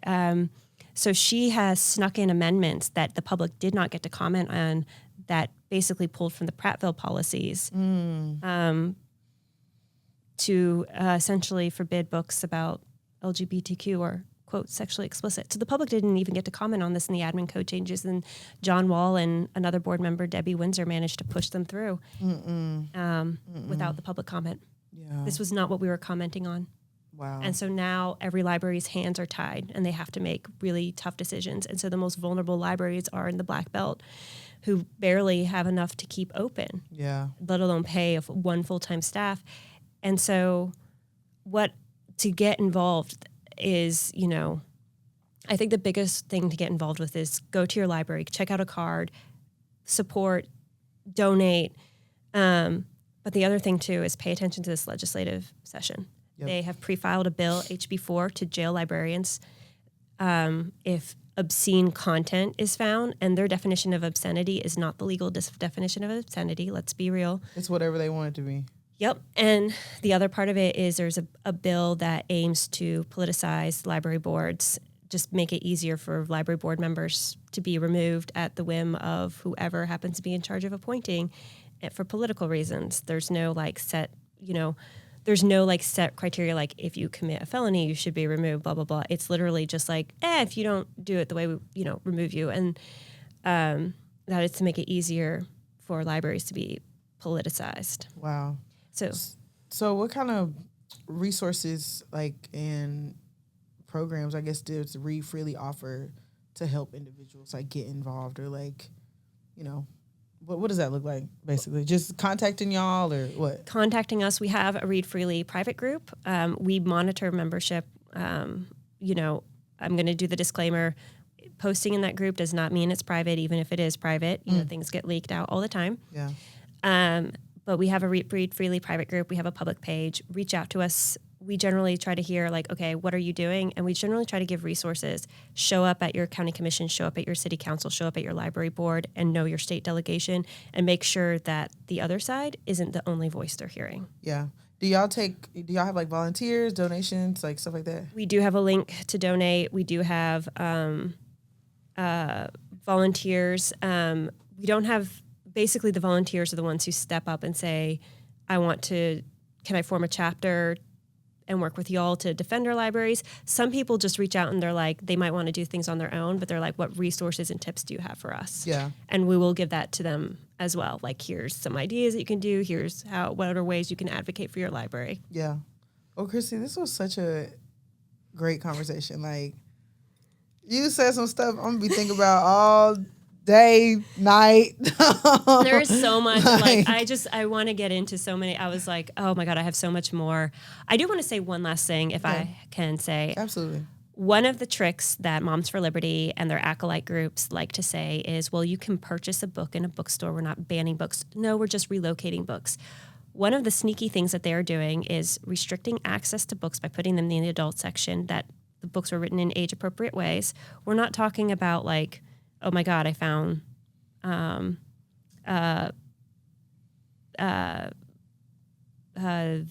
so she has snuck in amendments that the public did not get to comment on that basically pulled from the Prattville policies to essentially forbid books about LGBTQ or, quote, sexually explicit. So the public didn't even get to comment on this in the admin code changes, and John Wall and another board member, Debbie Windsor, managed to push them through without the public comment. Yeah. This was not what we were commenting on. Wow. And so now every library's hands are tied, and they have to make really tough decisions. And so the most vulnerable libraries are in the Black Belt, who barely have enough to keep open, let alone pay one full-time staff. And so to get involved is, I think the biggest thing to get involved with is go to your library, check out a card, support, donate. But the other thing, too, is pay attention to this legislative session. Yep. They have pre-filed a bill, HB4, to jail librarians if obscene content is found, and their definition of obscenity is not the legal definition of obscenity. Let's be real. It's whatever they want it to be. Yep. And the other part of it is there's a bill that aims to politicize library boards, just make it easier for library board members to be removed at the whim of whoever happens to be in charge of appointing it for political reasons. There's no set criteria like if you commit a felony, you should be removed, blah, blah, blah. It's literally just if you don't do it the way we, remove you. And that is to make it easier for libraries to be politicized. Wow. So what kind of resources and programs, I guess, does Read Freely offer to help individuals get involved or what does that look like basically? Just contacting y'all or what? Contacting us. We have a Read Freely private group. We monitor membership. I'm going to do the disclaimer. Posting in that group does not mean it's private, even if it is private. Things get leaked out all the time. Yeah. But we have a Read Freely private group. We have a public page. Reach out to us. we generally try to hear like, okay, what are you doing? And we generally try to give resources. Show up at your county commission, show up at your city council, show up at your library board, and know your state delegation, and make sure that the other side isn't the only voice they're hearing. Yeah. Do y'all have like volunteers, donations, like stuff like that? We do have a link to donate. We do have volunteers. We don't have, basically the volunteers are the ones who step up and say, can I form a chapter and work with y'all to defend our libraries? Some people just reach out and they're like, they might want to do things on their own, but they're like, what resources and tips do you have for us? Yeah. And we will give that to them as well. Like, here's some ideas that you can do. Here's what other ways you can advocate for your library. Yeah. Well, Kristy, this was such a great conversation. Like, you said some stuff I'm going to be thinking about all day, night. There is so much. I want to get into so many. I was like, oh my God, I have so much more. I do want to say one last thing, if I can say. Absolutely. One of the tricks that Moms for Liberty and their acolyte groups like to say is, well, you can purchase a book in a bookstore. We're not banning books. No, we're just relocating books. One of the sneaky things that they are doing is restricting access to books by putting them in the adult section, that the books were written in age-appropriate ways. We're not talking about like, oh my God, I found an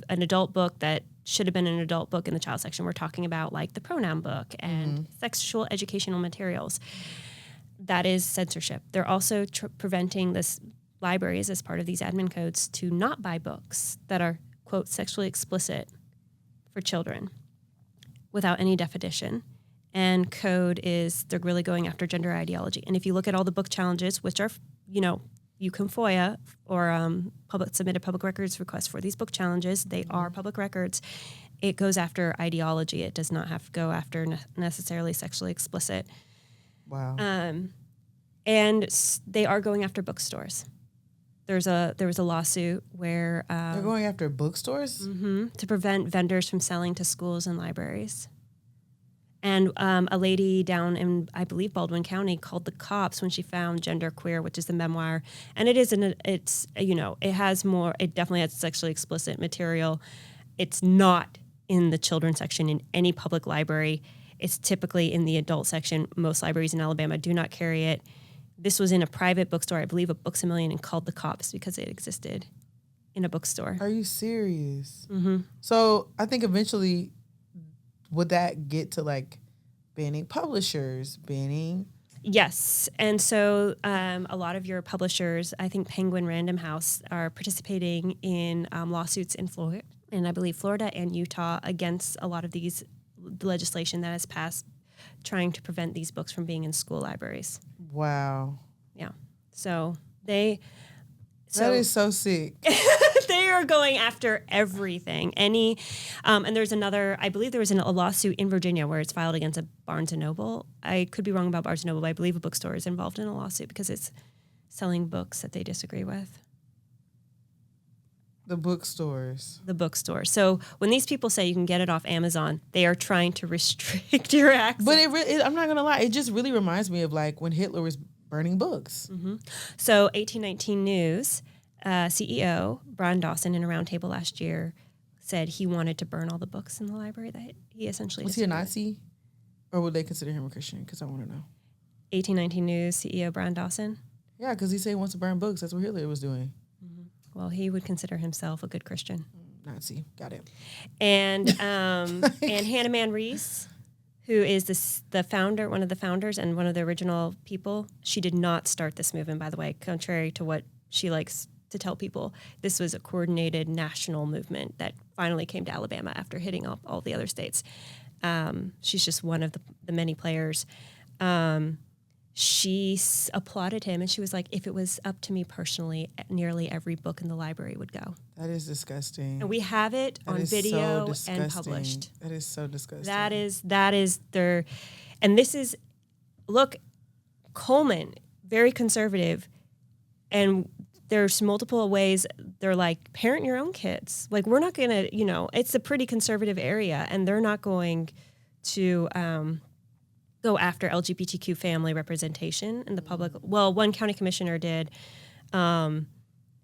adult book that should have been an adult book in the child section. We're talking about like the pronoun book and sexual educational materials. That is censorship. They're also preventing this libraries as part of these admin codes to not buy books that are, quote, sexually explicit for children without any definition. And code is, they're really going after gender ideology. And if you look at all the book challenges, which are, you can FOIA or submit a public records request for these book challenges. They are public records. It goes after ideology. It does not have to go after necessarily sexually explicit. Wow. And they are going after bookstores. There was a lawsuit where they're going after bookstores to prevent vendors from selling to schools and libraries. And a lady down in, I believe, Baldwin County called the cops when she found Gender Queer, which is the memoir. And it definitely has sexually explicit material. It's not in the children's section in any public library. It's typically in the adult section. Most libraries in Alabama do not carry it. This was in a private bookstore, I believe, a Books A Million, and called the cops because it existed in a bookstore. Are you serious? Mm-hmm. So I think eventually, would that get to like banning publishers, banning? Yes. And so a lot of your publishers, I think Penguin Random House, are participating in lawsuits in Florida, and I believe Florida and Utah, against a lot of these legislation that has passed trying to prevent these books from being in school libraries. Wow. Yeah. So that is so sick. They are going after everything. And there's another, I believe there was a lawsuit in Virginia where it's filed against a Barnes & Noble. I could be wrong about Barnes & Noble, but I believe a bookstore is involved in a lawsuit because it's selling books that they disagree with. The bookstores. So when these people say you can get it off Amazon, they are trying to restrict your access. But I'm not going to lie, it just really reminds me of like when Hitler was burning books. Mm-hmm. So 1819 News CEO Brian Dawson, in a roundtable last year, said he wanted to burn all the books in the library that he essentially Was he a Nazi? Or would they consider him a Christian? Because I want to know. 1819 News CEO Brian Dawson? Yeah, because he said he wants to burn books. That's what Hitler was doing. Well, he would consider himself a good Christian. Nazi. Got it. And and Hannah Mann Reese, who is the founder, one of the founders and one of the original people, she did not start this movement, by the way, contrary to what she likes to tell people. This was a coordinated national movement that finally came to Alabama after hitting up all the other states. She's just one of the many players. She applauded him, and she was like, if it was up to me personally, nearly every book in the library would go. That is disgusting. And we have it on video and published. That is so disgusting. That is their, and this is, look, Coleman, very conservative, and there's multiple ways they're like, parent your own kids. Like, we're not going to, it's a pretty conservative area, and they're not going to go after LGBTQ family representation in the public. Well, one county commissioner did, and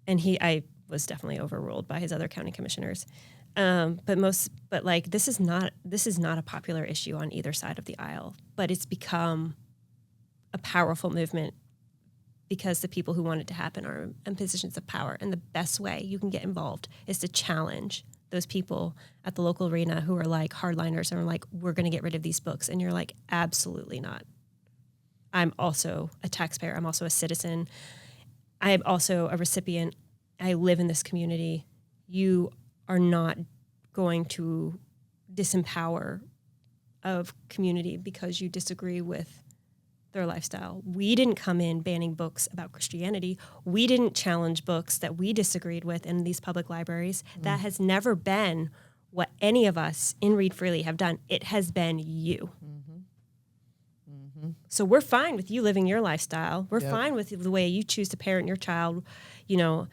I was definitely overruled by his other county commissioners. But like this is not a popular issue on either side of the aisle, but it's become a powerful movement because the people who want it to happen are in positions of power. And the best way you can get involved is to challenge those people at the local arena who are like hardliners and are like, we're going to get rid of these books. And you're like, absolutely not. I'm also a taxpayer. I'm also a citizen. I am also a recipient. I live in this community. You are not going to disempower a community because you disagree with their lifestyle. We didn't come in banning books about Christianity. We didn't challenge books that we disagreed with in these public libraries. That has never been what any of us in Read Freely have done. It has been you. So we're fine with you living your lifestyle. We're fine with the way you choose to parent your child. You know,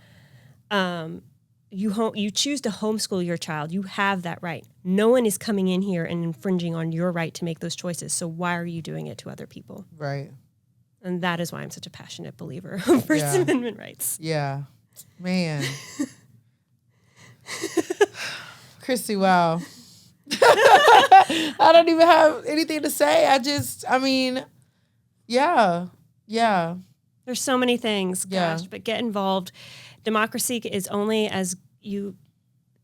you choose to homeschool your child. You have that right. No one is coming in here and infringing on your right to make those choices. So why are you doing it to other people? Right. And that is why I'm such a passionate believer of First Amendment rights. Yeah. Man. Kristy, wow. I don't even have anything to say. Yeah. There's so many things, gosh, but get involved. Democracy is only as you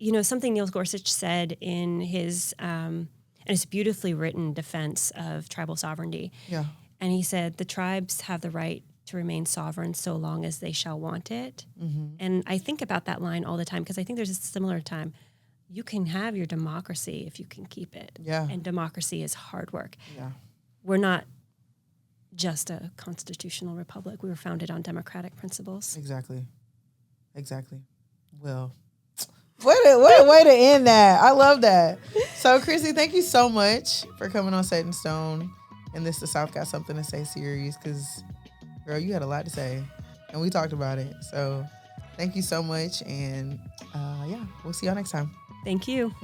know, something Neil Gorsuch said in his, and it's beautifully written defense of tribal sovereignty. Yeah. And he said, the tribes have the right to remain sovereign so long as they shall want it. Mm-hmm. And I think about that line all the time because I think there's a similar time. You can have your democracy if you can keep it. Yeah. And democracy is hard work. Yeah. We're not just a constitutional republic. We were founded on democratic principles. Exactly. Well, what a way to end that. I love that. So, Kristy, thank you so much for coming on Set in Stone and this The South Got Something to Say series because, girl, you had a lot to say and we talked about it. So, thank you so much. And, we'll see y'all next time. Thank you.